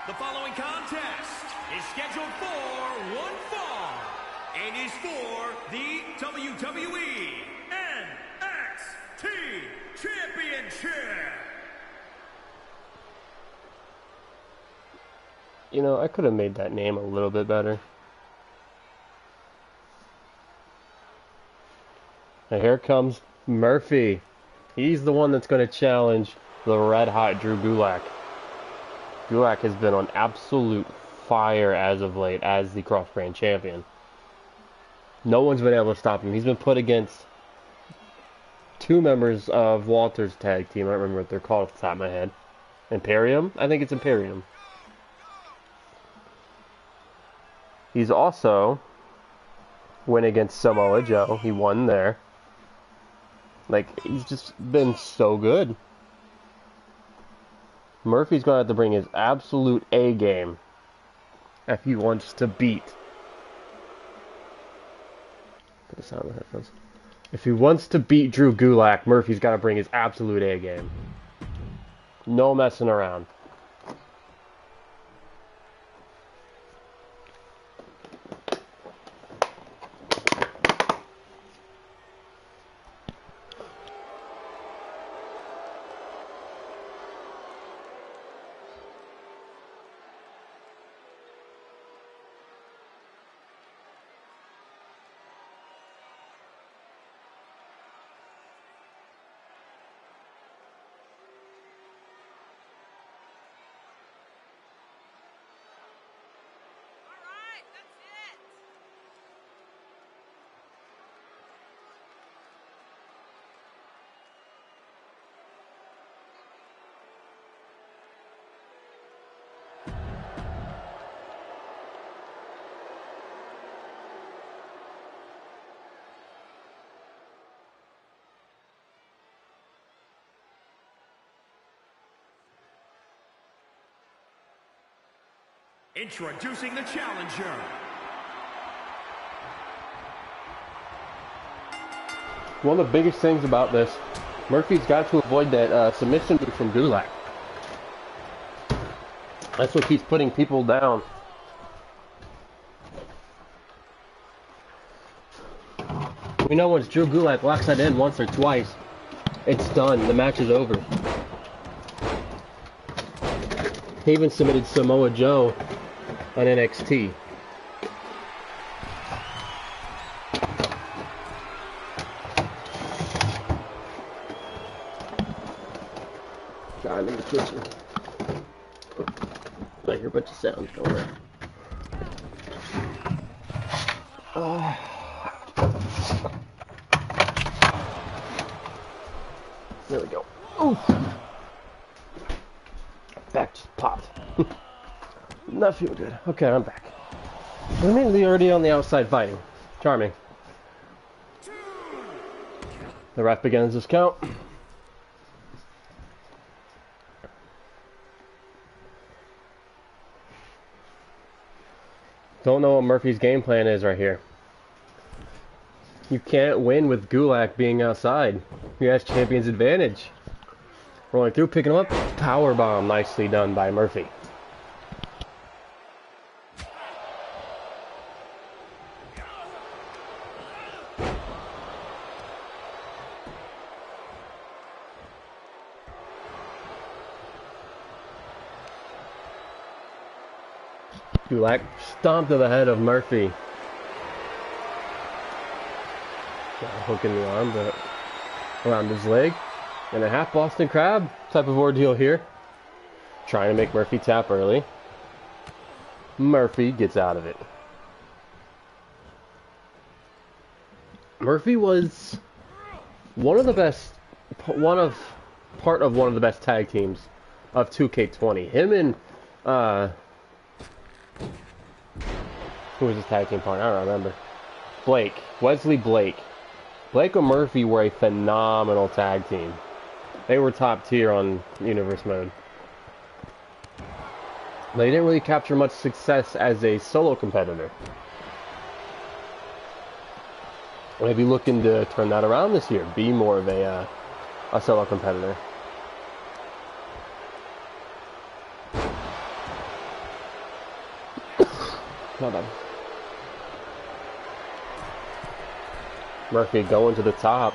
The following contest is scheduled for one fall and is for the WWE NXT Championship. You know, I could have made that name a little bit better. And here comes Murphy. He's the one that's going to challenge the red-hot Drew Gulak. Gulak has been on absolute fire as of late as the cross-brand champion. No one's been able to stop him. He's been put against two members of Walter's tag team. I don't remember what they're called off the top of my head. Imperium? I think it's Imperium. He's also went against Samoa Joe. He won there. Like, he's just been so good. Murphy's going to have to bring his absolute A game if he wants to beat. Put the sound in the headphones. If he wants to beat Drew Gulak, Murphy's got to bring his absolute A game. No messing around. Introducing the challenger. One of the biggest things about this, Murphy's got to avoid that submission move from Gulak. That's what keeps putting people down. We know once Drew Gulak locks that in once or twice, it's done. The match is over. He even submitted Samoa Joe on NXT. God, in the kitchen. I hear a bunch of sounds going on. There we go. Ooh. Back just popped. Not feeling good. Okay, I'm back. I'm immediately already on the outside fighting. Charming. The ref begins his count. Don't know what Murphy's game plan is right here. You can't win with Gulak being outside. He has champion's advantage. Rolling through, picking him up. Powerbomb, nicely done by Murphy. Gulak stomped to the head of Murphy. Got a hook in the arm, but around his leg. And a half Boston Crab type of ordeal here. Trying to make Murphy tap early. Murphy gets out of it. Murphy was one of the best, part of one of the best tag teams of 2K20. Him and who was his tag team partner? I don't remember. Wesley Blake. Blake and Murphy were a phenomenal tag team. They were top tier on Universe mode. They didn't really capture much success as a solo competitor. Maybe looking to turn that around this year. Be more of a solo competitor. Hold on. Murphy going to the top.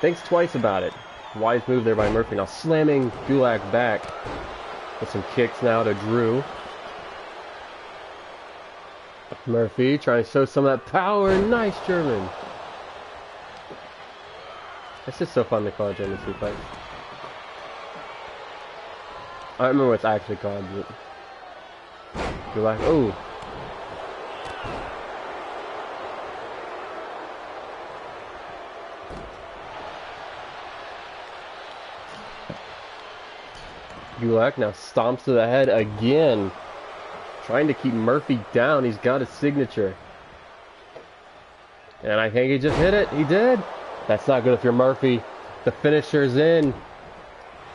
Thinks twice about it. Wise move there by Murphy. Now slamming Gulak back. With some kicks now to Drew. Murphy trying to show some of that power. Nice German. It's just so fun to call a German suplex. I don't remember what it's actually called. But Gulak. Oh. Gulak now stomps to the head again. Trying to keep Murphy down. He's got his signature. And I think he just hit it. He did. That's not good if you're Murphy. The finisher's in.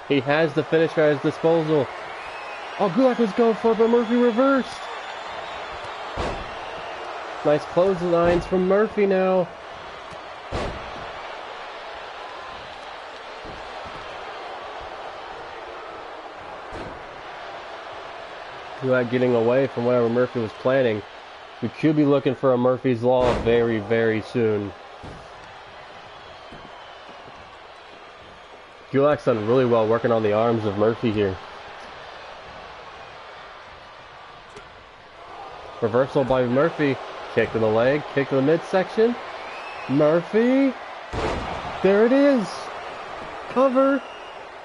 He has the finisher at his disposal. Oh, Gulak was going for it, but Murphy reversed. Nice clotheslines from Murphy now. Gulak getting away from whatever Murphy was planning. We could be looking for a Murphy's Law very, very soon. Gulak's done really well working on the arms of Murphy here. Reversal by Murphy. Kick to the leg, kick to the midsection. Murphy. There it is. Cover.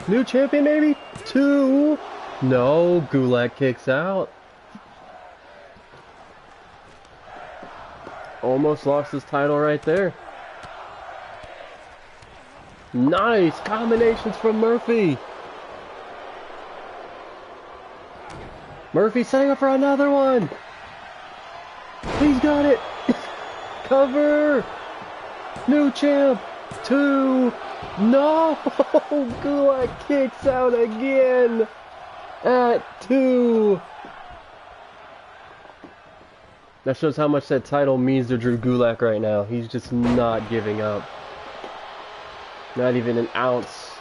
New champion maybe? 2. No, Gulak kicks out. Almost lost his title right there. Nice combinations from Murphy. Murphy setting up for another one. He's got it. Cover. New champ. 2. No. Gulak kicks out again. At 2. That shows how much that title means to Drew Gulak right now. He's just not giving up. Not even an ounce.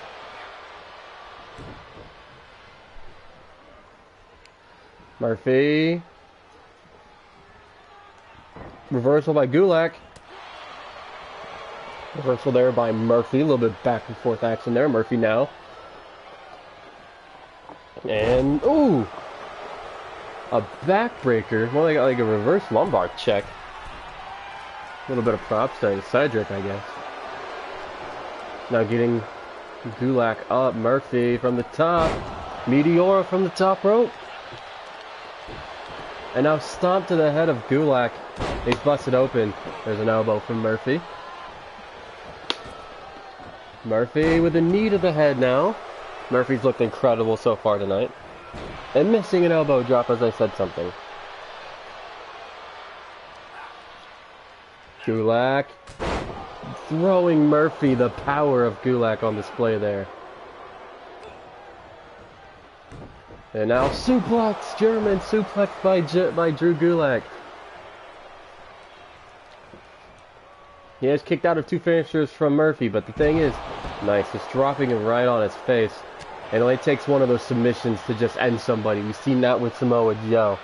Murphy. Reversal by Gulak. Reversal there by Murphy. A little bit back and forth action there. Murphy now. And, ooh! A backbreaker. More like a reverse lumbar check. A little bit of props there to Cedric, I guess. Now getting Gulak up. Murphy from the top. Meteora from the top rope. And now stomp to the head of Gulak. He's busted open. There's an elbow from Murphy. Murphy with a knee to the head now. Murphy's looked incredible so far tonight. And missing an elbow drop as I said something. Gulak. Throwing Murphy, the power of Gulak on display there. And now suplex, German suplex by Drew Gulak. He has kicked out of 2 finishers from Murphy, but the thing is, nice, just dropping him right on his face. It only takes one of those submissions to just end somebody. We've seen that with Samoa Joe.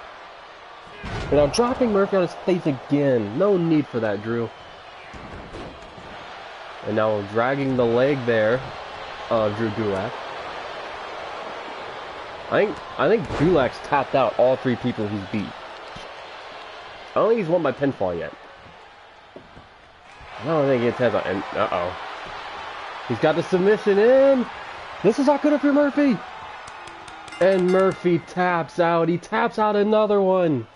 And now dropping Murphy on his face again. No need for that, Drew. And now dragging the leg there of Drew Gulak. I think Gulak's tapped out all 3 people he's beat. I don't think he's won by pinfall yet. I don't think he has on. And uh-oh. He's got the submission in. This is not good for Murphy. And Murphy taps out. He taps out another one.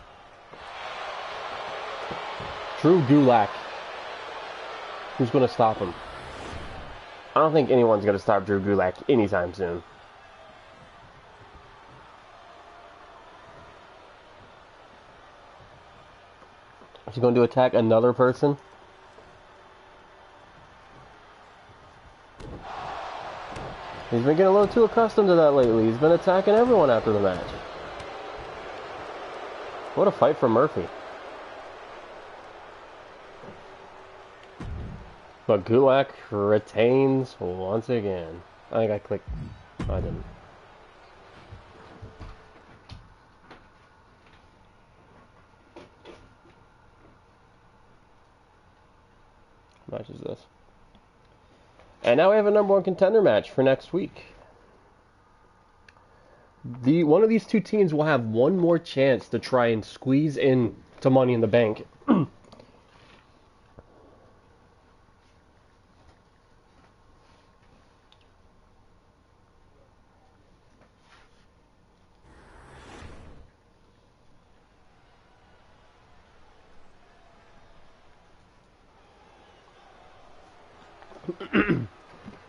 Drew Gulak. Who's going to stop him? I don't think anyone's going to stop Drew Gulak anytime soon. Is he going to attack another person? He's been getting a little too accustomed to that lately. He's been attacking everyone after the match. What a fight for Murphy. But Gulak retains once again. I think I clicked. I didn't. match is this? And now we have a number one contender match for next week. One of these two teams will have one more chance to try and squeeze in to Money in the Bank.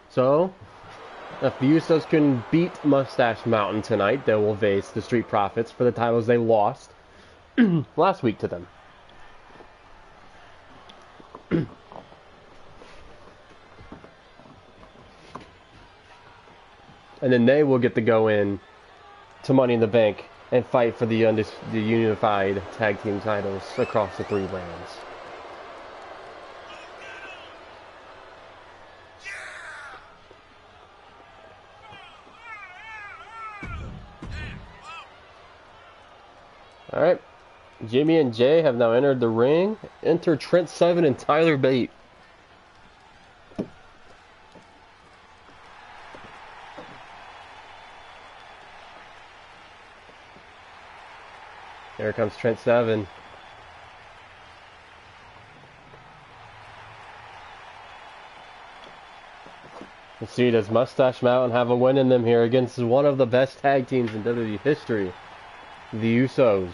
So, if the Usos can beat Mustache Mountain tonight, they will face the Street Profits for the titles they lost last week to them. And then they will get to go in to Money in the Bank and fight for the unified tag team titles across the three brands. Alright, Jimmy and Jay have now entered the ring. Enter Trent Seven and Tyler Bate. There comes Trent Seven. Let's see, does Mustache Mountain have a win in them here against one of the best tag teams in WWE history? The Usos.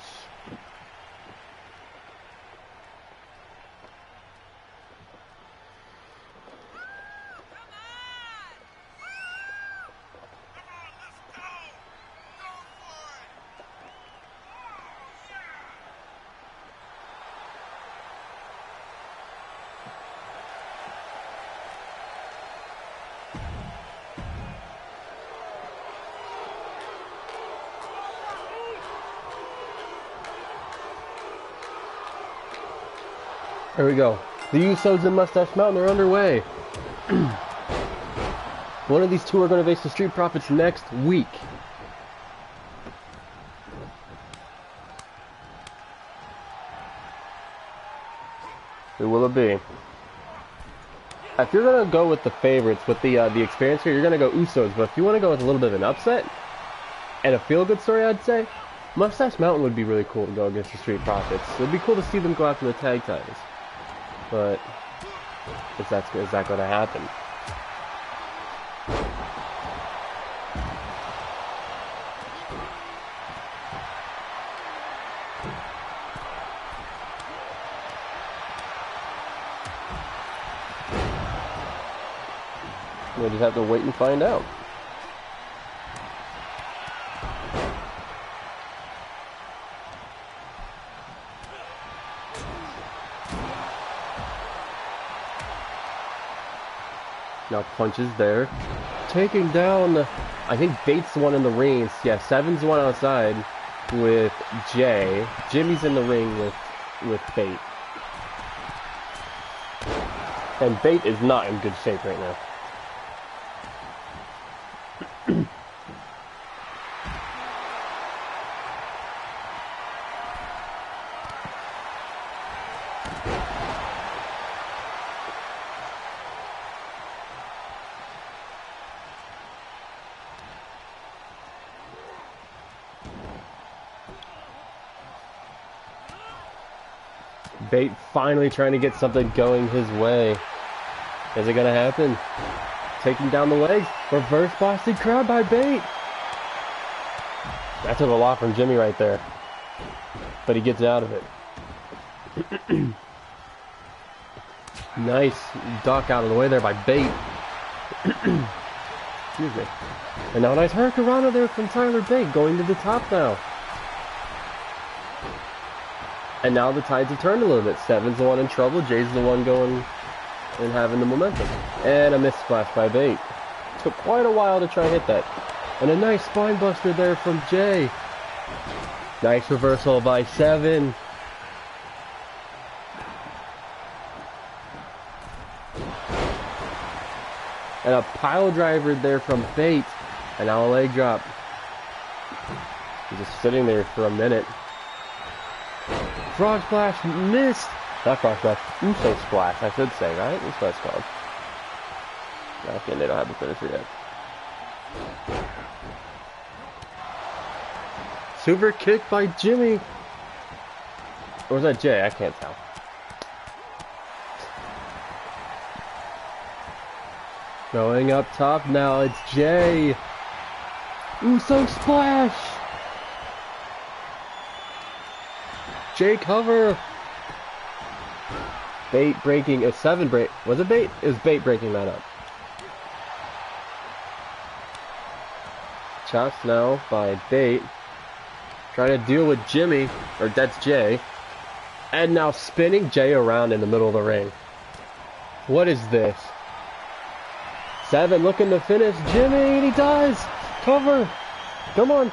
There we go. The Usos and Mustache Mountain are underway. One of these two are going to face the Street Profits next week. Who will it be? If you're going to go with the favorites, with the experience here, you're going to go Usos. But if you want to go with a little bit of an upset and a feel-good story, I'd say Mustache Mountain would be really cool to go against the Street Profits. It'd be cool to see them go after the tag titles. But is that going to happen? We'll just have to wait and find out. Now punches there. Taking down, I think Bates the one in the ring. Yeah, Seven's the one outside with Jay. Jimmy's in the ring with Bate. And Bate is not in good shape right now. Bate finally trying to get something going his way. Is it going to happen? Taking down the legs. Reverse Boston Crab by Bate. That took a lot from Jimmy right there. But he gets out of it. Nice duck out of the way there by Bate. Excuse me. And now a nice Hurricanrana there from Tyler Bate going to the top now. And now the tides have turned a little bit. Seven's the one in trouble. Jay's the one going and having the momentum. And a missed splash by Bate. Took quite a while to try and hit that. And a nice spine buster there from Jay. Nice reversal by Seven. And a pile driver there from Bate. And now a leg drop. He's just sitting there for a minute. Frog splash missed. Not cross splash. Uso splash, I should say, right? That's what it's called. Okay, they don't have the finisher yet. Super kick by Jimmy. Or was that Jay? I can't tell. Going up top now, it's Jay. Uso splash. Jay cover. Bait breaking a 7 break. Was it bait? It was bait breaking that up. Chops now by bait. Trying to deal with Jimmy, or that's Jay. And now spinning Jay around in the middle of the ring. What is this? 7 looking to finish Jimmy, and he does! Cover! Come on!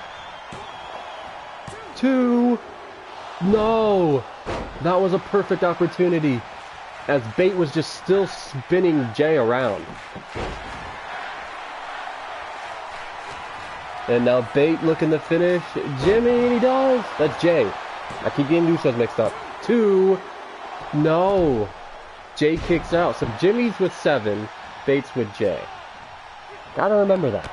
2! No! That was a perfect opportunity. As bait was just still spinning Jay around. And now bait looking to finish Jimmy, and he does! That's Jay. I keep getting Usos mixed up. 2. No. Jay kicks out. So Jimmy's with 7. Bait's with Jay. Gotta remember that.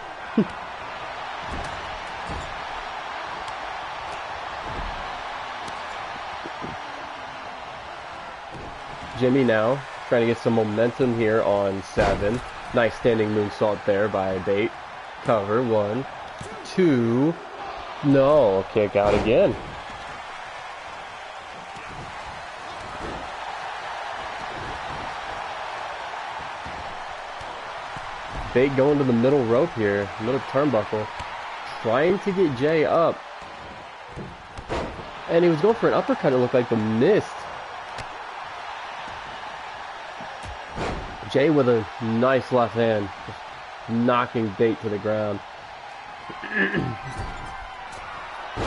Jimmy now trying to get some momentum here on 7. Nice standing moonsault there by bait. Cover. 1, 2. No. Kick out again. Bait going to the middle rope here, middle turnbuckle, trying to get Jay up. And he was going for an uppercut, it looked like, but missed. Jay with a nice left hand, just knocking bait to the ground.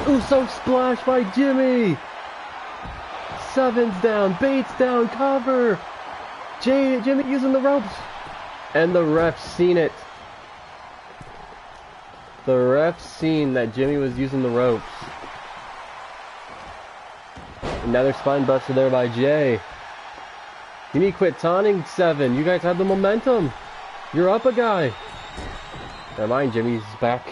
Uso splash by Jimmy! 7's down, bait's down, cover! Jimmy using the ropes! And the ref seen it. The ref seen that Jimmy was using the ropes. Another spine buster there by Jay. You need to quit taunting 7. You guys have the momentum. You're up a guy. Never mind, Jimmy's back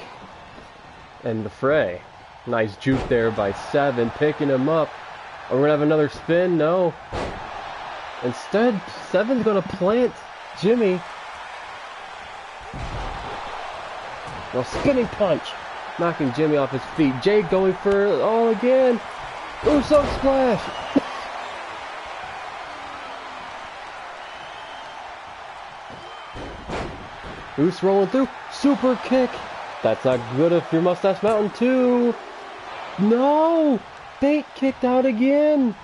in the fray. Nice juke there by 7, picking him up. Are we going to have another spin? No. Instead, 7's going to plant Jimmy. No, spinning punch, knocking Jimmy off his feet. Jay going for all again. Uso splash. Uso rolling through. Super kick. That's not good if you're Mustache Mountain 2. No, bait kicked out again.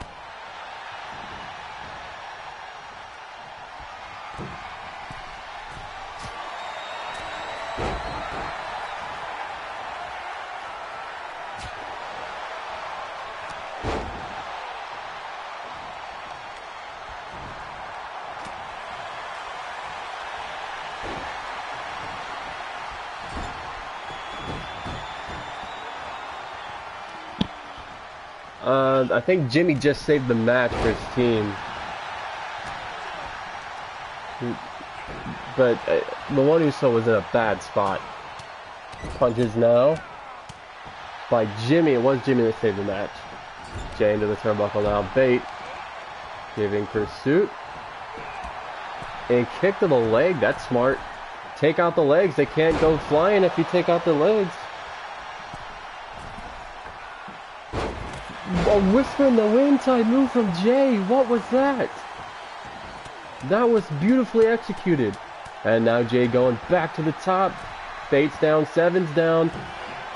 I think Jimmy just saved the match for his team. But the one Uso was in a bad spot. Punches now by Jimmy. It was Jimmy that saved the match. Jay into the turnbuckle now. Bait. Giving pursuit. And kick to the leg. That's smart. Take out the legs. They can't go flying if you take out the legs. A whisper in the wind type move from Jay. What was that? That was beautifully executed. And now Jay going back to the top. Bait's down, 7's down.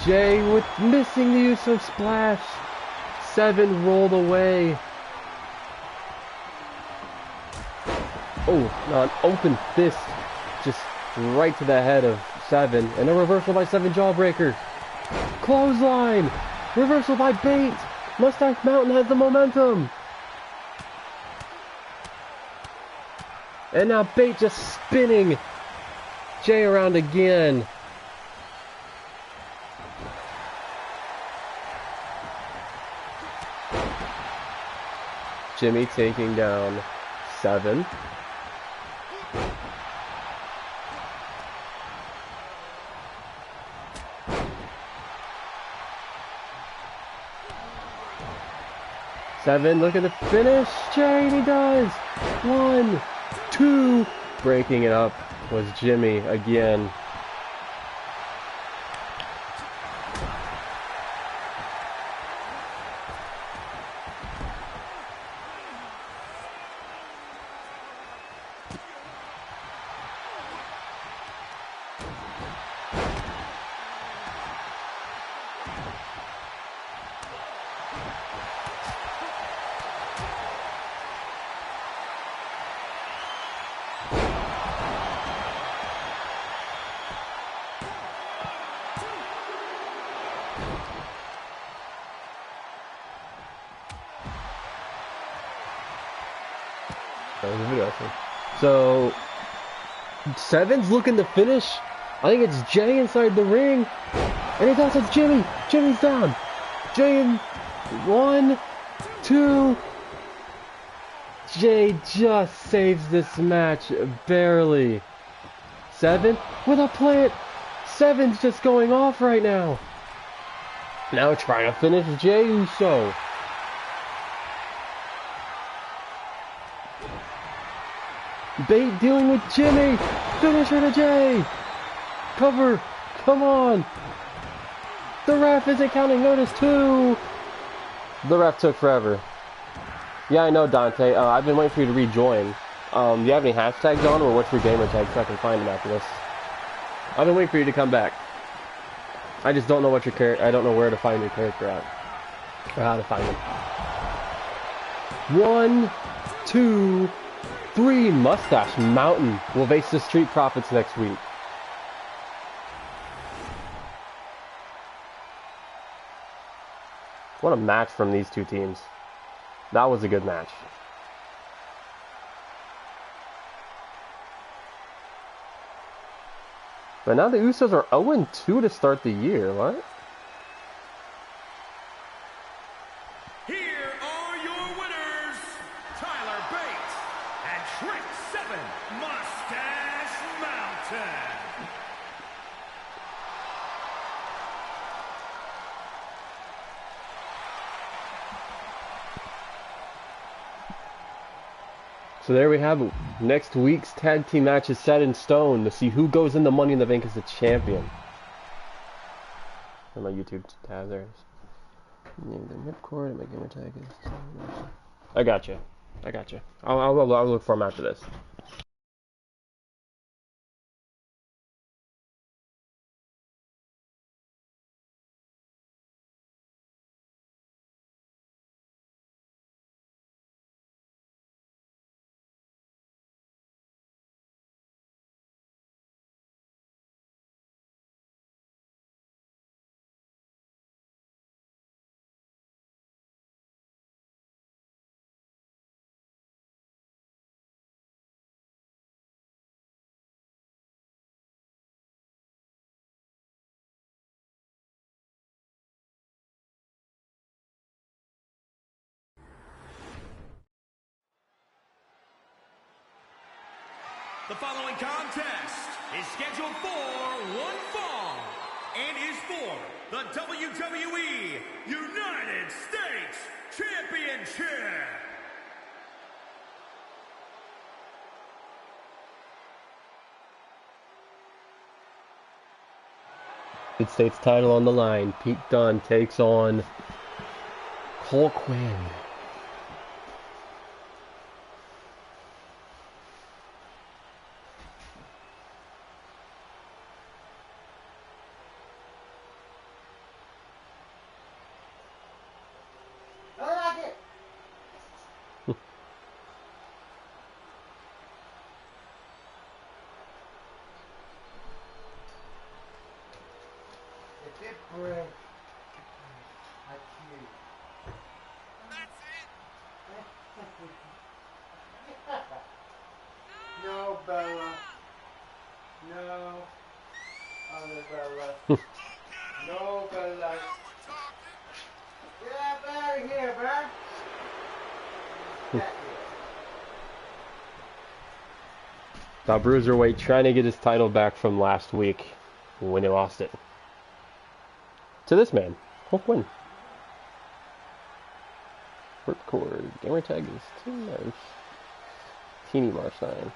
Jay with missing the Uso splash. 7 rolled away. Oh, an open fist. Just right to the head of 7. And a reversal by 7 jawbreaker. Clothesline. Reversal by bait. Mustache Mountain has the momentum. And now bait just spinning Jay around again. Jimmy taking down 7. Look at the finish. Jay, and he does. 1, 2. Breaking it up was Jimmy again. So 7's looking to finish. I think it's Jay inside the ring. And he does it. Jimmy. Jimmy's down. Jay in 1, 2. Jay just saves this match barely. 7 with a plant. 7's just going off right now. Now trying to finish Jay Uso. Bate dealing with Jimmy. Finisher to Jay. Cover. Come on. The ref isn't counting. Notice 2. The ref took forever. Yeah, I know, Dante. I've been waiting for you to rejoin. Do you have any hashtags on, or what's your gamer tag so I can find them after this? I've been waiting for you to come back. I just don't know what your character. I don't know where to find your character at, or how to find him. 1, 2, 3. Mustache Mountain will face the Street Profits next week. What a match from these two teams. That was a good match. But now the Usos are 0-2 to start the year. What? Here are your winners, Tyler Bate and Trick 7 Mustache Mountain. So there we have it. Next week's tag team match is set in stone to see who goes in the Money in the Bank as the champion. And my YouTube tab there. Name the Nipcord and my gamer tag is. I got you. I got you. I'll look for him after this. The following contest is scheduled for one fall and is for the WWE United States Championship. United States title on the line. Pete Dunne takes on Cole Quinn. No, Bella. No. Other Bella. No, Bella. Get out of here, bruh. The Bruiserweight trying to get his title back from last week when he lost it. To this man, Hulk win. Ripcord, gamer tag is Teeny Marstein.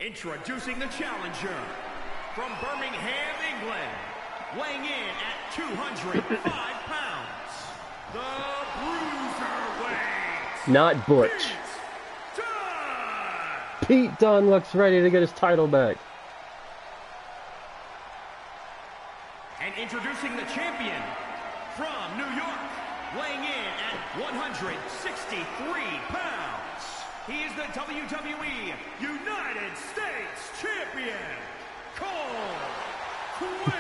Introducing the challenger from Birmingham, England, weighing in at 205 pounds, the Bruiserweight. Not Butch. Pete Dunne looks ready to get his title back. And introducing the champion from New York, weighing in at 163 pounds. He is the WWE United States Champion, Cole Quinn.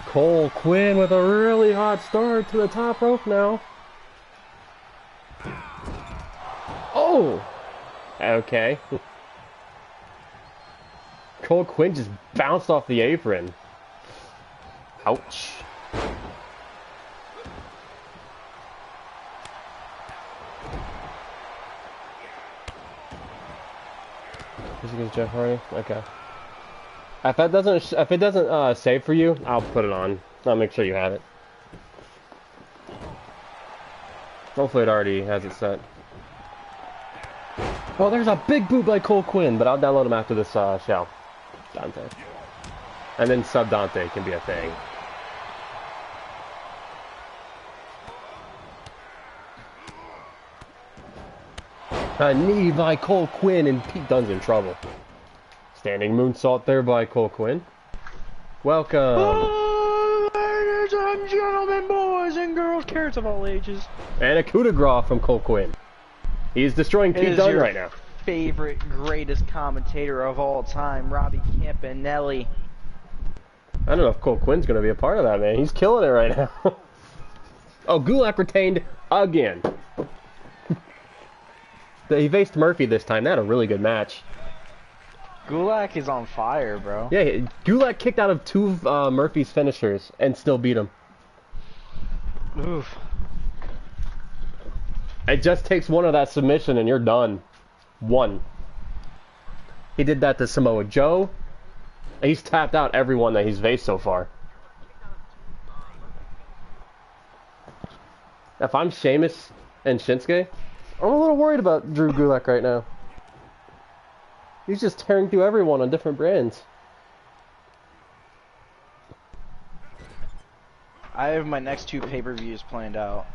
Cole Quinn with a really hot start to the top rope now. Oh! Okay. Cole Quinn just bounced off the apron. Ouch. This is Jeff Hardy? Okay. If it doesn't save for you, I'll put it on. I'll make sure you have it. Hopefully it already has it set. Oh, there's a big boot by Cole Quinn, but I'll download him after this show. Dante. And then Sub Dante can be a thing. A knee by Cole Quinn, and Pete Dunne's in trouble. Standing moonsault there by Cole Quinn. Welcome. Oh, ladies and gentlemen, boys and girls, carrots of all ages. And a coup de grace from Cole Quinn. He's destroying Pete Dunne right now. Favorite, greatest commentator of all time, Robbie Campanelli. I don't know if Cole Quinn's going to be a part of that, man. He's killing it right now. Oh, Gulak retained again. He faced Murphy this time. They had a really good match. Gulak is on fire, bro. Yeah, Gulak kicked out of two of Murphy's finishers and still beat him. Oof. It just takes one of that submission and you're done. One. He did that to Samoa Joe. He's tapped out everyone that he's faced so far. If I'm Sheamus and Shinsuke, I'm a little worried about Drew Gulak right now. He's just tearing through everyone on different brands. I have my next two pay-per-views planned out.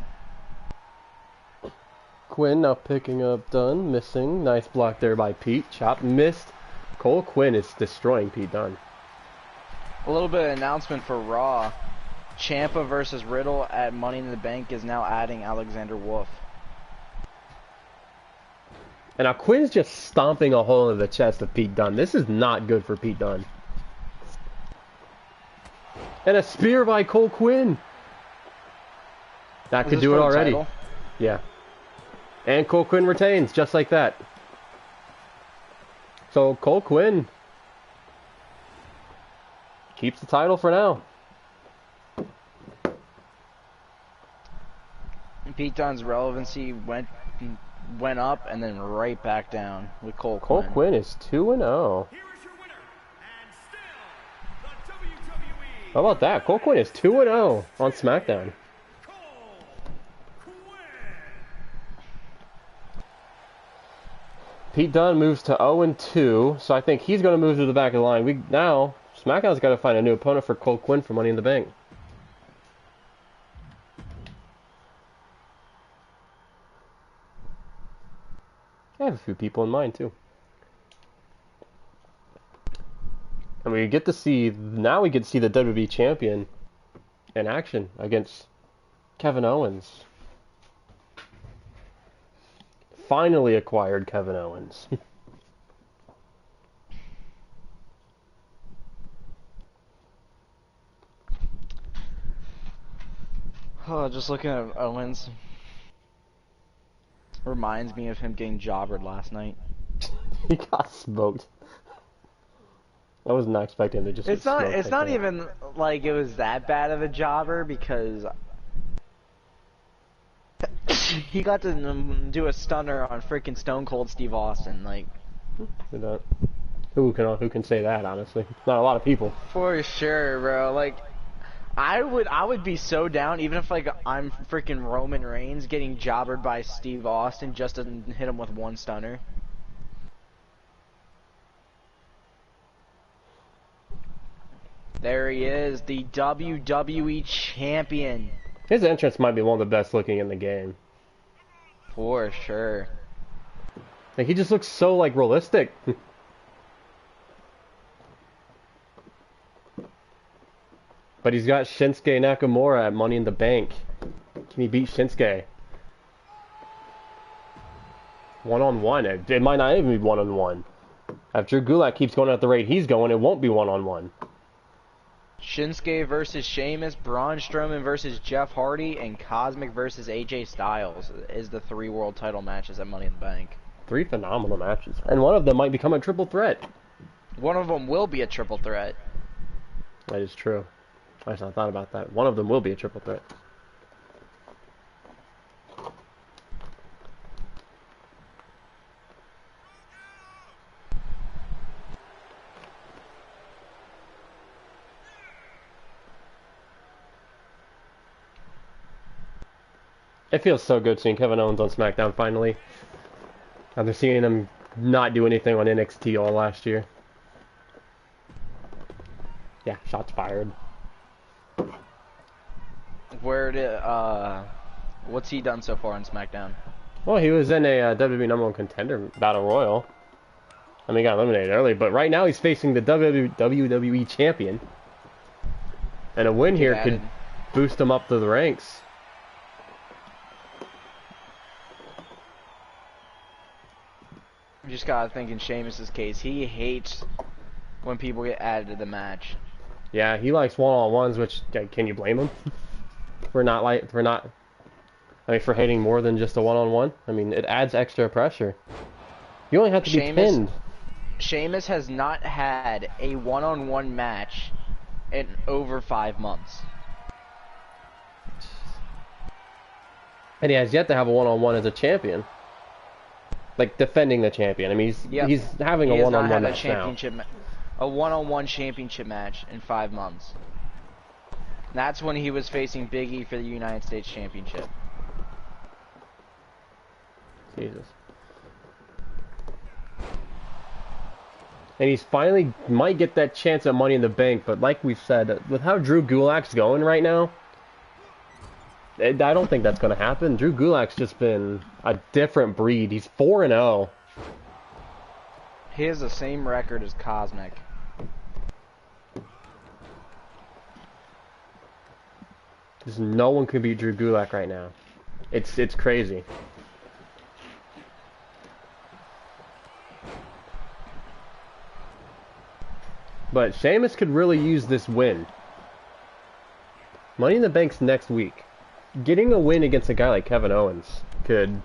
Quinn now picking up Dunne, missing. Nice block there by Pete. Chop missed. Cole Quinn is destroying Pete Dunne. A little bit of announcement for Raw. Ciampa versus Riddle at Money in the Bank is now adding Alexander Wolf. And now Quinn's just stomping a hole in the chest of Pete Dunne. This is not good for Pete Dunne. And a spear by Cole Quinn. That Is could this do for it the already. title? Yeah. And Cole Quinn retains, just like that. So Cole Quinn keeps the title for now. Pete Dunne's relevancy went up and then right back down with Cole Cole Quinn. Quinn is 2-0. Here is your winner, and still the WWE. How about that? Cole Quinn is 2-0 on Smackdown. Cole Quinn. Pete Dunne moves to 0-2, so I think he's going to move to the back of the line. Now SmackDown's got to find a new opponent for Cole Quinn for Money in the Bank. I have a few people in mind too. And we get to see the WWE Champion in action against Kevin Owens. Finally acquired Kevin Owens. Oh, just looking at Owens reminds me of him getting jobbered last night. He got smoked. I was not expecting him to just. It's get not. smoked It's like not that. even like it was that bad of a jobber because he got to do a stunner on freaking Stone Cold Steve Austin. Like Who can say that? Honestly, not a lot of people. for sure, bro. Like I would be so down even if like I'm freaking Roman Reigns getting jobbered by Steve Austin just to hit him with one stunner. There he is, the WWE Champion. His entrance might be one of the best looking in the game. For sure. Like he just looks so like realistic. But he's got Shinsuke Nakamura at Money in the Bank. Can he beat Shinsuke? One-on-one. It might not even be one-on-one. If Drew Gulak keeps going at the rate he's going, it won't be one-on-one. Shinsuke versus Sheamus, Braun Strowman versus Jeff Hardy, and Cosmic versus AJ Styles is the 3 world title matches at Money in the Bank. 3 phenomenal matches. And one of them might become a triple threat. One of them will be a triple threat. That is true. I just not thought about that. One of them will be a triple threat. It feels so good seeing Kevin Owens on SmackDown finally. After seeing him not do anything on NXT all last year. Yeah, shots fired. What's he done so far on SmackDown? Well, he was in a WWE number 1 contender battle royal. I mean, he got eliminated early, but right now he's facing the WWE Champion. And a win here could boost him up to the ranks. You just gotta think in Sheamus' case, he hates when people get added to the match. Yeah, he likes one-on-ones, which, can you blame him? For hating more than just a one-on-one. I mean, it adds extra pressure. You only have to be pinned. Sheamus has not had a one-on-one match in over 5 months. And he has yet to have a one-on-one as a champion. Like, defending the champion. I mean, he's having a one-on-one match now. A one-on-one championship match in 5 months. That's when he was facing Big E for the United States Championship. Jesus. And he's finally might get that chance at Money in the Bank, but like we've said, with how Drew Gulak's going right now, I don't think that's going to happen. Drew Gulak's just been a different breed. He's 4-0. He has the same record as Cosmic. Just no one can beat Drew Gulak right now. It's crazy. But Sheamus could really use this win. Money in the Bank's next week. Getting a win against a guy like Kevin Owens could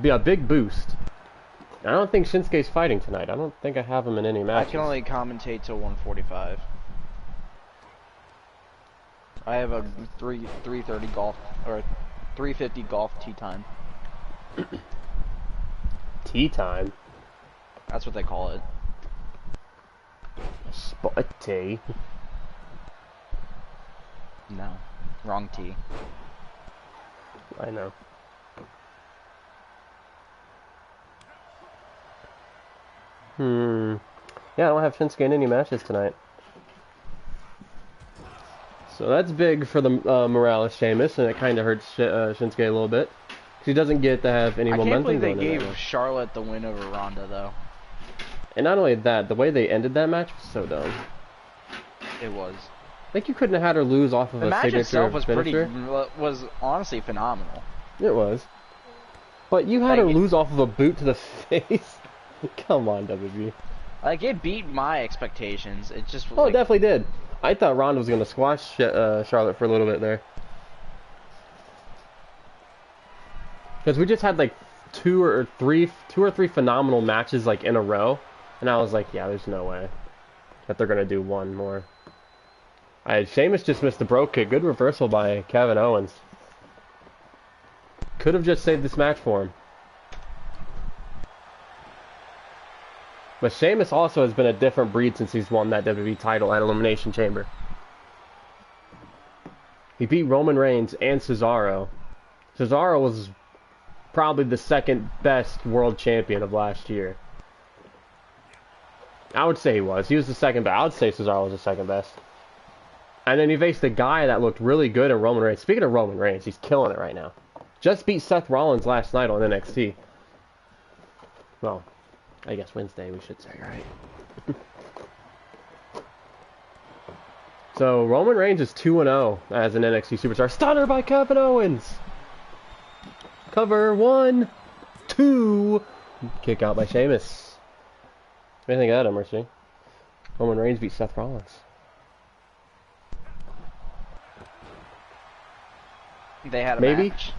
be a big boost. I don't think Shinsuke's fighting tonight. I don't think I have him in any I matches. can only commentate till 1:45. I have a 3:30 golf or 3:50 golf tee time. Tea time. That's what they call it. Spot tea. No, wrong tee. I know. Yeah, I don't have Shinsuke in any matches tonight. So that's big for the Morales Sheamus, and it kind of hurts Shinsuke a little bit. He doesn't get to have any momentum. I can't believe they going gave Charlotte the win over Ronda, though. And not only that, the way they ended that match was so dumb. It was. Like, you couldn't have had her lose off of The a match signature itself was finisher. was honestly phenomenal. It was. But you had her lose off of a boot to the face. Come on, WWE. Like, it beat my expectations. It just was Oh, it definitely did. I thought Ronda was going to squash Charlotte for a little bit there. Because we just had like two or three phenomenal matches like in a row, and I was like, yeah, there's no way that they're gonna do one more. Sheamus just missed the bro kick. Good reversal by Kevin Owens. Could have just saved this match for him. But Sheamus also has been a different breed since he's won that WWE title at Elimination Chamber. He beat Roman Reigns and Cesaro. Cesaro was probably the second best world champion of last year. I would say he was. He was the second best. I would say Cesaro was the second best. And then he faced a guy that looked really good in Roman Reigns. Speaking of Roman Reigns, he's killing it right now. Just beat Seth Rollins last night on NXT. Well, I guess Wednesday we should say, right? So Roman Reigns is 2-0 as an NXT superstar. Stunner by Kevin Owens! Cover 1, 2. Kick out by Sheamus. What do you think of that, Mercy? Roman Reigns beat Seth Rollins. They had a Maybe? match.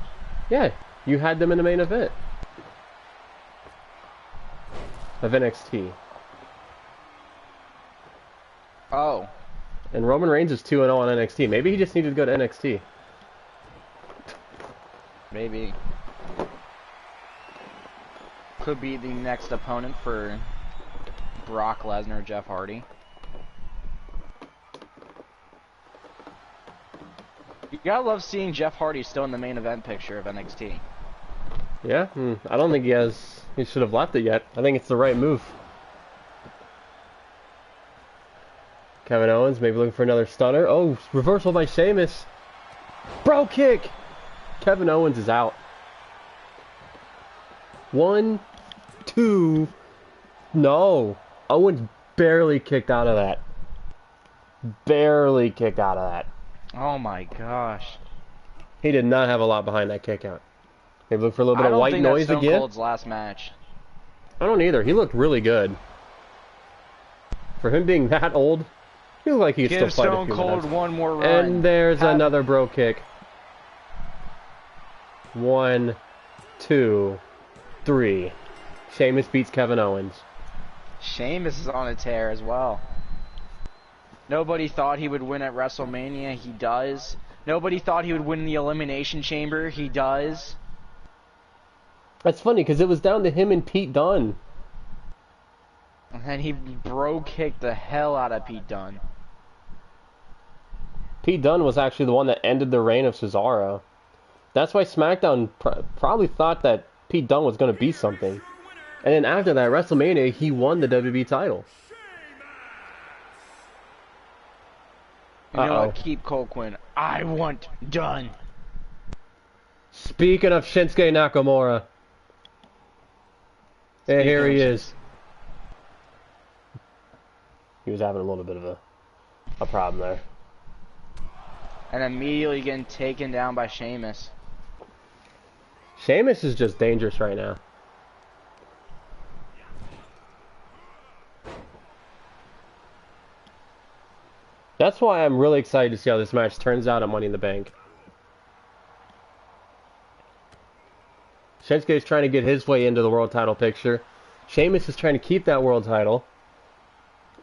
Yeah, you had them in the main event of NXT. Oh. And Roman Reigns is 2-0 on NXT. Maybe he just needed to go to NXT. Maybe. Could be the next opponent for Brock Lesnar, Jeff Hardy. You gotta love seeing Jeff Hardy still in the main event picture of NXT. Yeah, I don't think he should have left it yet. I think it's the right move. Kevin Owens maybe looking for another stunner. Oh, reversal by Sheamus. Bro kick! Kevin Owens is out. 1, 2. No. Owens barely kicked out of that. Barely kicked out of that. Oh my gosh. He did not have a lot behind that kick out. Maybe look for a little bit of white noise I don't think that's Stone again. Cold's last match. I don't either. He looked really good. For him being that old, he looked like he could still Give fight a Stone few Cold minutes. one more run. And there's another bro kick. 1, 2, 3. Sheamus beats Kevin Owens. Sheamus is on a tear as well. Nobody thought he would win at WrestleMania. He does. Nobody thought he would win the Elimination Chamber. He does. That's funny because it was down to him and Pete Dunne. And then he bro kicked the hell out of Pete Dunne. Pete Dunne was actually the one that ended the reign of Cesaro. That's why SmackDown probably thought that Pete Dunne was going to be something. And then after that, WrestleMania, he won the WWE title. You know what? Keep Cole Quinn. I want Dunne. Speaking of Shinsuke Nakamura. And here he is. He was having a little bit of a problem there. And immediately getting taken down by Sheamus. Sheamus is just dangerous right now. That's why I'm really excited to see how this match turns out at Money in the Bank. Shinsuke is trying to get his way into the world title picture. Sheamus is trying to keep that world title.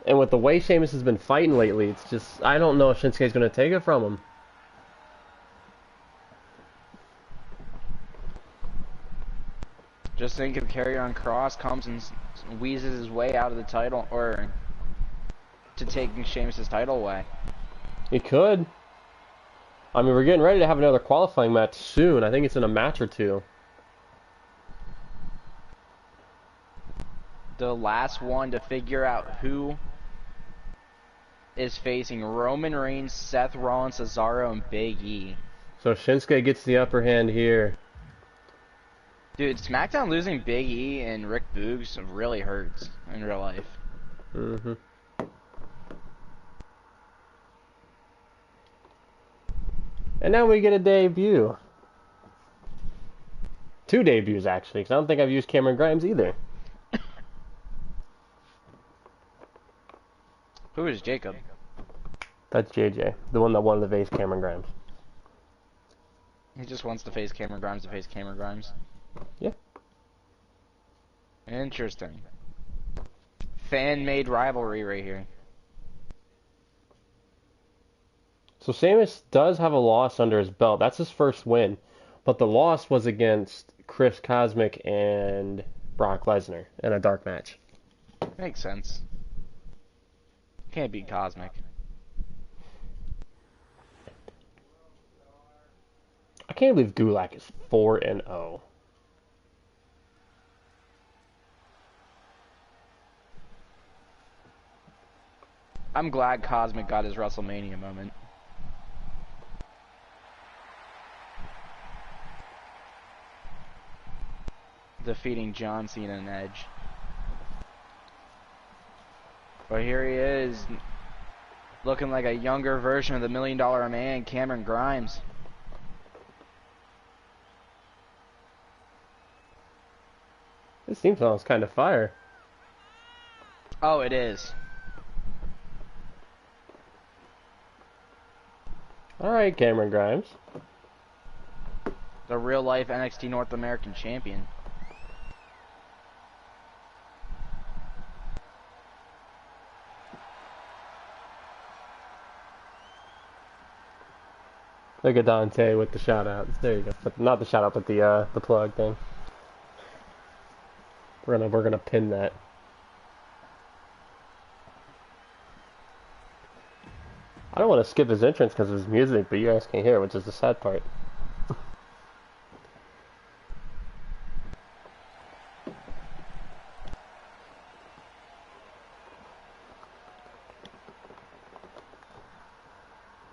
And with the way Sheamus has been fighting lately, it's just, I don't know if Shinsuke's going to take it from him. Just think if Karrion Kross comes and wheezes his way out of the title, or to taking Sheamus' title away. He could. I mean, we're getting ready to have another qualifying match soon. I think it's in a match or two. The last one to figure out who is facing Roman Reigns, Seth Rollins, Cesaro, and Big E. So Shinsuke gets the upper hand here. Dude, SmackDown losing Big E and Rick Boogs really hurts in real life. Mm-hmm. And now we get a debut. 2 debuts, actually, because I don't think I've used Cameron Grimes either. Who is Jacob? That's JJ, the one that wanted to face Cameron Grimes. He just wants to face Cameron Grimes to face Cameron Grimes. Yeah. Interesting. Fan-made rivalry right here. So Sheamus does have a loss under his belt. That's his first win. But the loss was against Chris Cosmic and Brock Lesnar in a dark match. Makes sense. Can't beat Cosmic. I can't believe Gulak is 4-0. I'm glad Cosmic got his WrestleMania moment. Defeating John Cena and Edge. But here he is, looking like a younger version of the $1 Million Man, Cameron Grimes. This theme song is kind of fire. Oh, it is. Alright, Cameron Grimes. The real-life NXT North American champion. Look at Dante with the shout-outs. There you go. But not the shout-out, but the plug thing. We're gonna pin that. I don't want to skip his entrance because of his music, but you guys can't hear it, which is the sad part.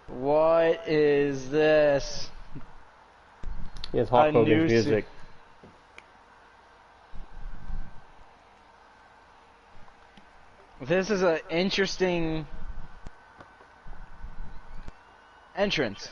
What is this? He has Hulk Hogan's music. This is an interesting entrance.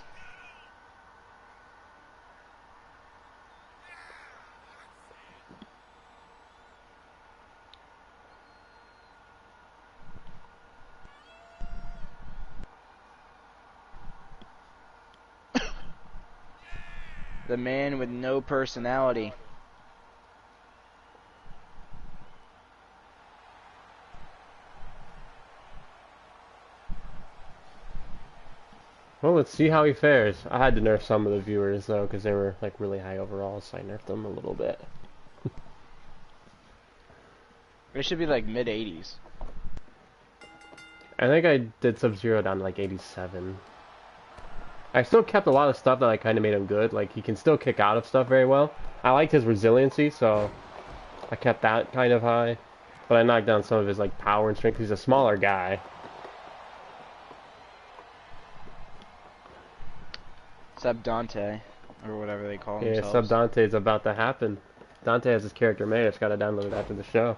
The man with no personality. Well, let's see how he fares. I had to nerf some of the viewers, though, because they were, like, really high overall, so I nerfed them a little bit. It should be, like, mid-80s. I think I did Sub-Zero down to, like, 87. I still kept a lot of stuff that, like, kind of made him good. Like, he can still kick out of stuff very well. I liked his resiliency, so I kept that kind of high. But I knocked down some of his, like, power and strength. He's a smaller guy. Sub Dante, or whatever they call Yeah, themselves. Sub Dante is about to happen. Dante has his character made. I just gotta download it after the show.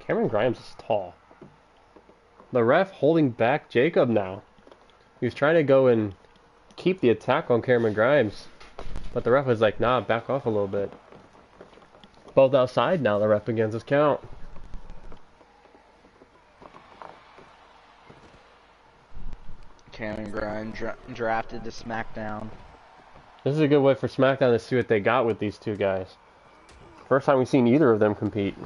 Cameron Grimes is tall. The ref holding back Jacob now. He was trying to go and keep the attack on Cameron Grimes. But the ref was like, nah, back off a little bit. Both outside now. The ref begins his count. Cameron Grimes drafted to SmackDown. This is a good way for SmackDown to see what they got with these two guys. First time we've seen either of them compete.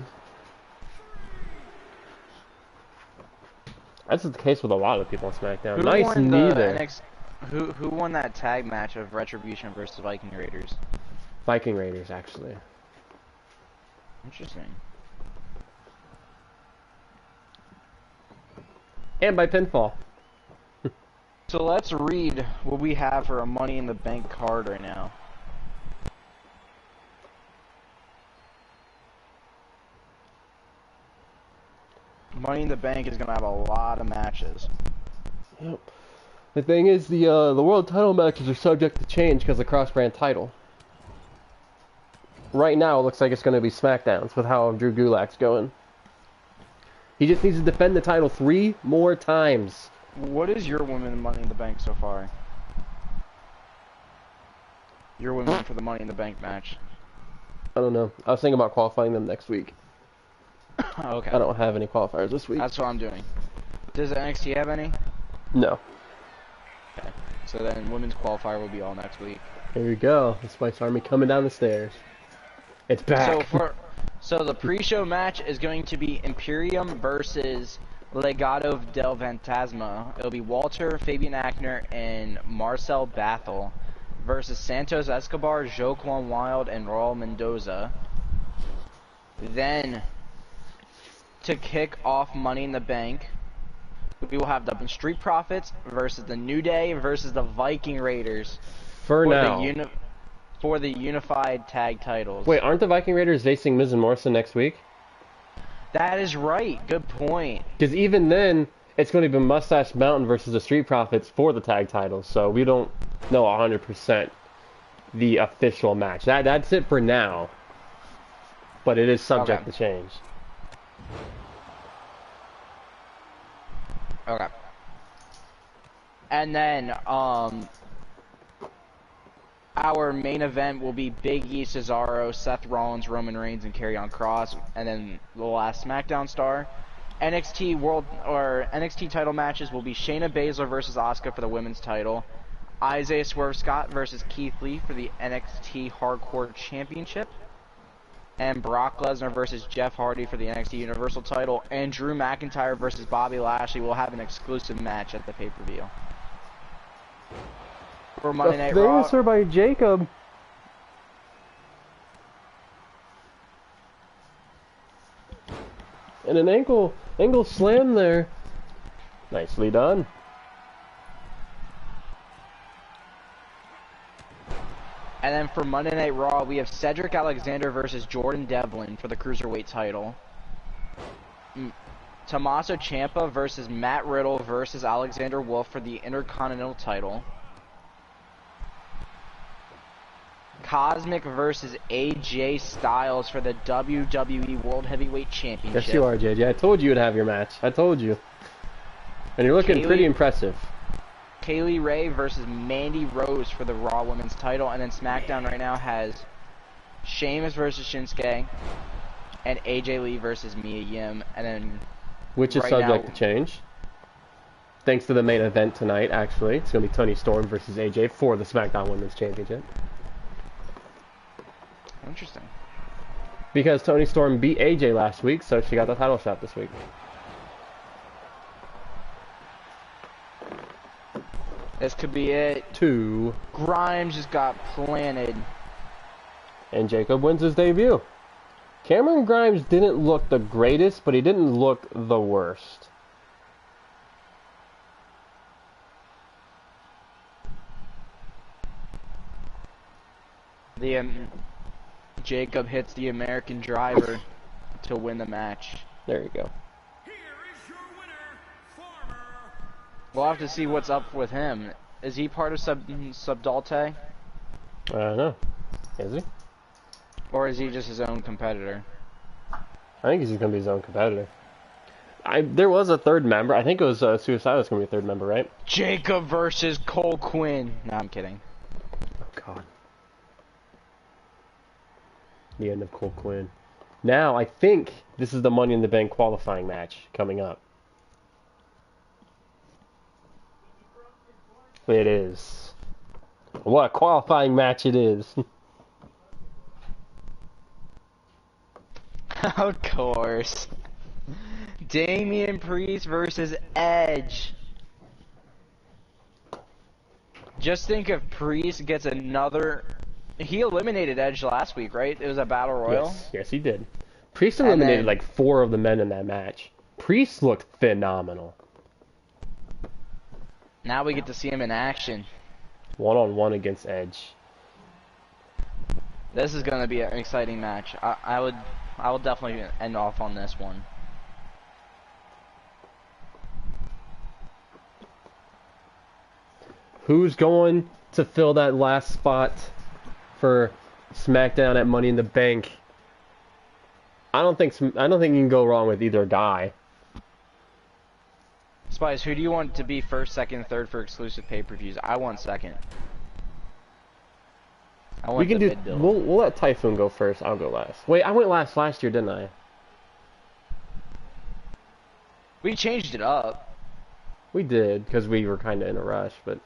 That's the case with a lot of the people on SmackDown. Nice knee there. Who won that tag match of Retribution versus Viking Raiders? Viking Raiders, actually. Interesting. And by pinfall. So let's read what we have for a Money in the Bank card right now. Money in the Bank is going to have a lot of matches. Yep. The thing is, the world title matches are subject to change because of the cross-brand title. Right now, it looks like it's going to be SmackDowns with how Drew Gulak's going. He just needs to defend the title 3 more times. What is your women Money in the Bank so far? Your women for the Money in the Bank match. I don't know. I was thinking about qualifying them next week. Okay. I don't have any qualifiers this week. That's what I'm doing. Does NXT have any? No. Okay. So then women's qualifier will be all next week. Here we go. The Spice Army coming down the stairs. It's back. So the pre-show match is going to be Imperium versus Legado del Fantasma. It'll be Walter, Fabian Aichner, and Marcel Bathel versus Santos Escobar, Joaquin Wilde, and Raul Mendoza. Then, to kick off Money in the Bank, we will have the Street Profits versus the New Day versus the Viking Raiders. For now. For the unified tag titles. Wait, aren't the Viking Raiders facing Miz and Morrison next week? That is right. Good point. Because even then, it's going to be Mustache Mountain versus the Street Profits for the tag titles. So we don't know 100% the official match. That's it for now. But it is subject to change. Okay. And then, our main event will be Big E, Cesaro, Seth Rollins, Roman Reigns, and Karrion Kross, and then the last SmackDown star. NXT title matches will be Shayna Baszler versus Asuka for the women's title, Isaiah Swerve Scott versus Keith Lee for the NXT Hardcore Championship, and Brock Lesnar versus Jeff Hardy for the NXT Universal title, and Drew McIntyre versus Bobby Lashley will have an exclusive match at the pay-per-view. For Monday Night Raw. Finisher by Jacob. And an ankle slam there. Nicely done. And then for Monday Night Raw, we have Cedric Alexander versus Jordan Devlin for the Cruiserweight title. Tommaso Ciampa versus Matt Riddle versus Alexander Wolf for the Intercontinental title. Cosmic versus AJ Styles for the WWE World Heavyweight Championship. Yes, you are, JJ. I told you you'd have your match. I told you. And you're looking pretty impressive. Kaylee Ray versus Mandy Rose for the Raw Women's title. And then SmackDown right now has Sheamus versus Shinsuke and AJ Lee versus Mia Yim. And then which is subject to change. Thanks to the main event tonight, actually. It's going to be Toni Storm versus AJ for the SmackDown Women's Championship. Interesting. Because Toni Storm beat AJ last week, so she got the title shot this week. This could be it. 2. Grimes just got planted. And Jacob wins his debut. Cameron Grimes didn't look the greatest, but he didn't look the worst. Jacob hits the American Driver to win the match. There you go. Here is your winner, Farmer. We'll have to see what's up with him. Is he part of Subdalte? I don't know. Is he? Or is he just his own competitor? I think he's going to be his own competitor. There was a third member. I think it was Suicide was going to be a third member, right? Jacob versus Cole Quinn. No, I'm kidding. Oh, God. The end of Cole Quinn. Now, I think this is the Money in the Bank qualifying match coming up. It is. What a qualifying match it is. Of course. Damian Priest versus Edge. Just think if Priest gets another... He eliminated Edge last week, right? It was a Battle Royal? Yes, he did. Priest eliminated like 4 of the men in that match. Priest looked phenomenal. Now we get to see him in action. 1-on-1 against Edge. This is going to be an exciting match. I will definitely end off on this one. Who's going to fill that last spot for SmackDown at Money in the Bank? I don't think you can go wrong with either guy. Spice, who do you want to be first, second, third for exclusive pay-per-views? I want second. We can do. We'll let Typhoon go first. I'll go last. Wait, I went last year, didn't I? We changed it up. We did because we were kind of in a rush, but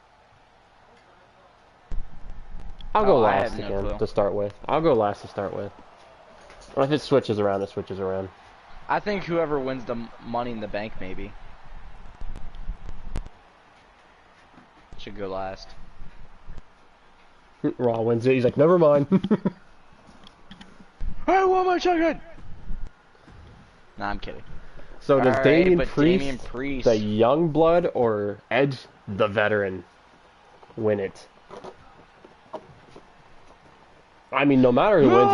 I'll go last again to start with. I'll go last to start with. Or if it switches around, it switches around. I think whoever wins the Money in the Bank maybe should go last. Raw wins it. He's like, never mind. I want my second. Nah, I'm kidding. So does Damian Priest, the young blood, or Edge, the veteran, win it? I mean, no matter who wins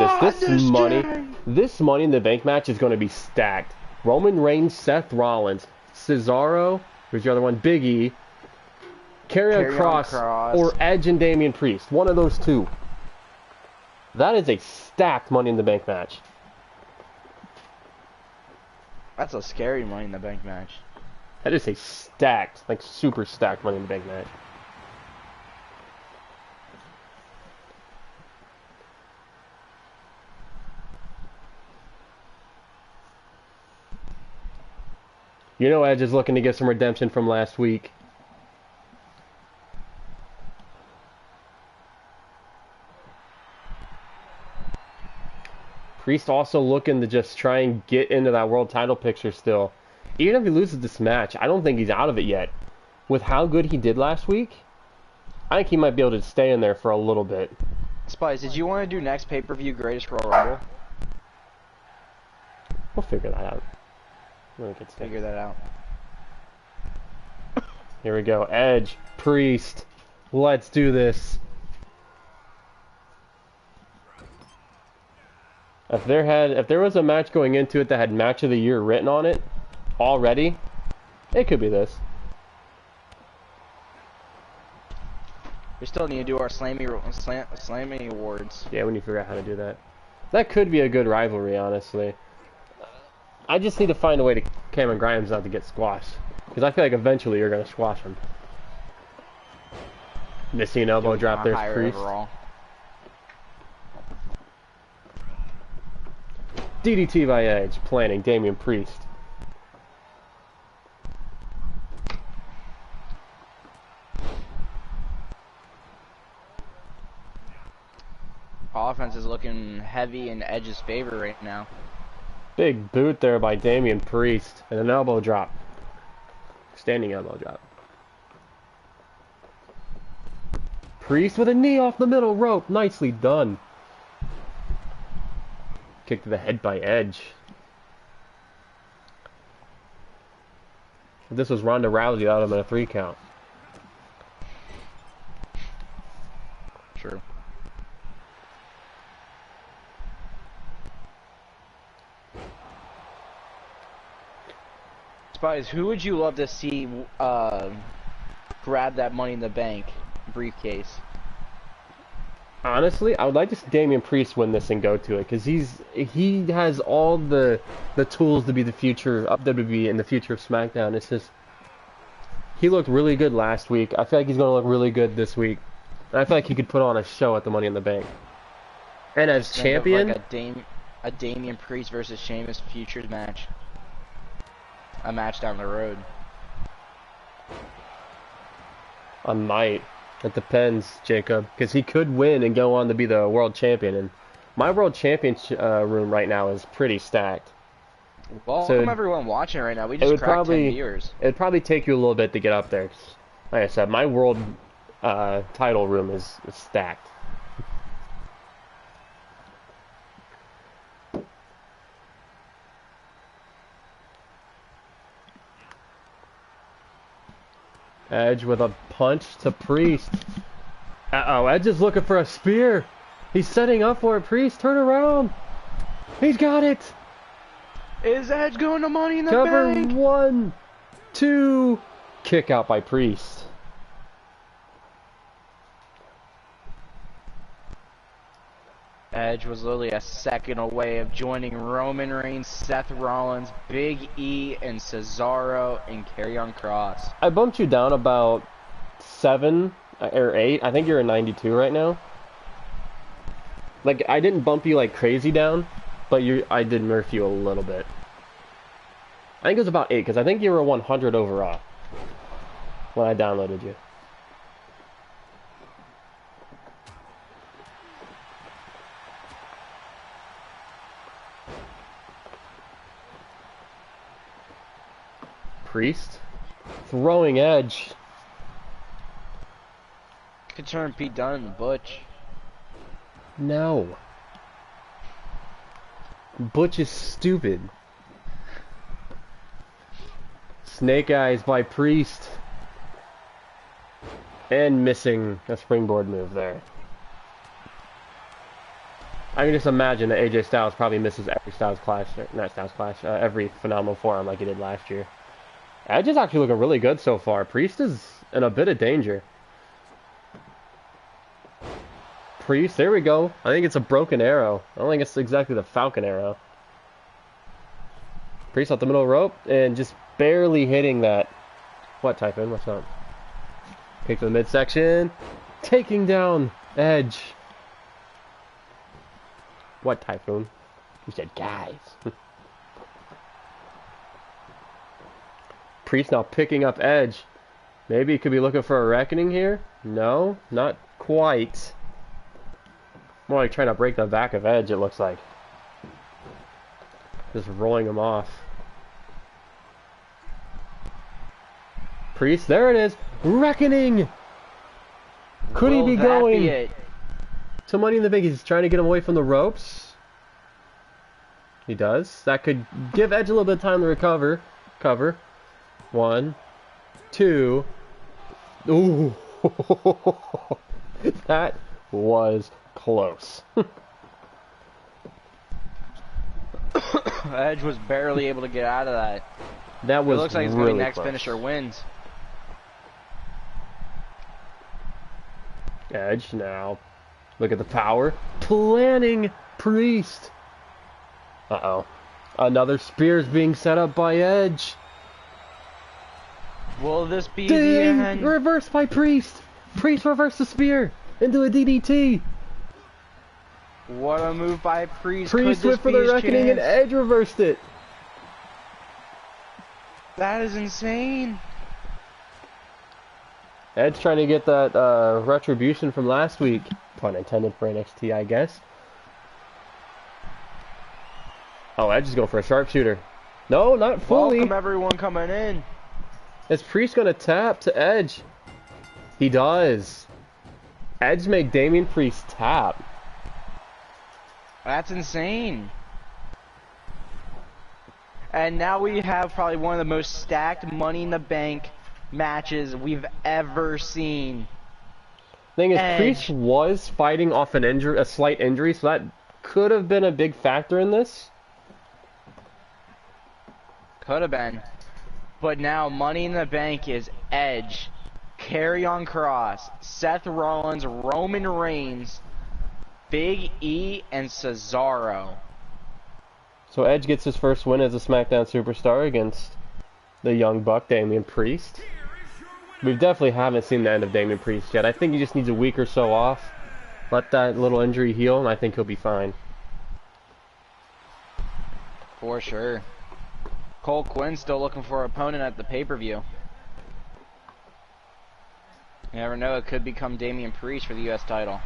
this Money in the Bank match is going to be stacked. Roman Reigns, Seth Rollins, Cesaro, who's the other one? Big E, Karrion Kross, or Edge and Damian Priest. One of those two. That is a stacked Money in the Bank match. That's a scary Money in the Bank match. That is a stacked, like super stacked Money in the Bank match. You know Edge is looking to get some redemption from last week. Priest also looking to just try and get into that world title picture still. Even if he loses this match, I don't think he's out of it yet. With how good he did last week, I think he might be able to stay in there for a little bit. Spice, did you want to do next pay-per-view Greatest Royal Rumble? We'll figure that out. Figure that out. Here we go. Edge, Priest. Let's do this. If there was a match going into it that had Match of the Year written on it already, it could be this. We still need to do our Slammy awards. Yeah, we need to figure out how to do that. That could be a good rivalry, honestly. I just need to find a way to Cameron Grimes not to get squashed. Because I feel like eventually you're going to squash him. Missing an elbow drop there, Priest. Overall. DDT by Edge, planning Damian Priest. Offense is looking heavy in Edge's favor right now. Big boot there by Damian Priest. And an elbow drop. Standing elbow drop. Priest with a knee off the middle rope. Nicely done. Kick to the head by Edge. If this was Ronda Rousey, that would have been a 3 count. True. Spies, who would you love to see grab that Money in the Bank briefcase? Honestly, I would like to see Damian Priest win this and go to it, because he has all the tools to be the future of WWE and the future of SmackDown. It's just, he looked really good last week. I feel like he's going to look really good this week. And I feel like he could put on a show at the Money in the Bank. And as Think of, champion, like a Damian Priest versus Sheamus Futures match. A match down the road. I might. It depends, Jacob, because he could win and go on to be the world champion. And my world champion room right now is pretty stacked. Welcome everyone watching right now. We It just would cracked 10 probably viewers. it'd probably take you a little bit to get up there. 'Cause, like I said, my world title room is stacked. Edge with a punch to Priest. Uh-oh, Edge is looking for a spear. He's setting up for it. Priest, turn around. He's got it. Is Edge going to Money in the Cover Bank? 1, 2. Kick out by Priest. Edge was literally a second away of joining Roman Reigns, Seth Rollins, Big E, and Cesaro in Karrion Kross. I bumped you down about 7 or 8. I think you're a 92 right now. Like, I didn't bump you like crazy down, but I did nerf you a little bit. I think it was about 8, because I think you were 100 overall when I downloaded you. Priest throwing Edge. Could turn Pete Dunne into Butch. No. Butch is stupid. Snake Eyes by Priest. And missing a springboard move there. I can just imagine that AJ Styles probably misses every Styles Clash, not Styles Clash, every Phenomenal Forum like he did last year. Edge is actually looking really good so far. Priest is in a bit of danger. Priest, there we go. I think it's a broken arrow. I don't think it's exactly the Falcon arrow. Priest off the middle rope and just barely hitting that. What, Typhoon? What's up? Kick to the midsection. Taking down Edge. What, Typhoon? You said guys. Priest now picking up Edge. Maybe he could be looking for a reckoning here. No, not quite. More like trying to break the back of Edge, it looks like. Just rolling him off. Priest, there it is. Reckoning! Could he be going to Money in the Bank? He's trying to get him away from the ropes. He does. That could give Edge a little bit of time to recover. Cover. 1, 2. Ooh. That was close. Edge was barely able to get out of that. That was it looks like he's really going to next close. finisher wins. Edge now. Look at the power. Planning Priest. Uh-oh. Another spear is being set up by Edge. Will this be Ding! the end? Reversed by Priest. Priest reversed the spear into a DDT. What a move by Priest. Priest Could went this for be the his reckoning and chance? Edge reversed it. That is insane. Edge trying to get that retribution from last week. Pun intended for NXT, I guess. Oh, Edge is going for a sharpshooter. No, not fully. Welcome everyone coming in. Is Priest going to tap to Edge? He does. Edge made Damian Priest tap. That's insane. And now we have probably one of the most stacked Money in the Bank matches we've ever seen. Thing is, Edge. Priest was fighting off an injury, a slight injury, so that could have been a big factor in this. Could have been. But now Money in the Bank is Edge, Karrion Kross, Seth Rollins, Roman Reigns, Big E, and Cesaro. So Edge gets his first win as a SmackDown superstar against the young buck, Damian Priest. We definitely haven't seen the end of Damian Priest yet. I think he just needs a week or so off. Let that little injury heal, and I think he'll be fine. For sure. Cole Quinn's still looking for an opponent at the pay-per-view. You never know, it could become Damian Priest for the U.S. title.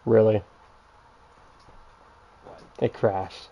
Really? It crashed.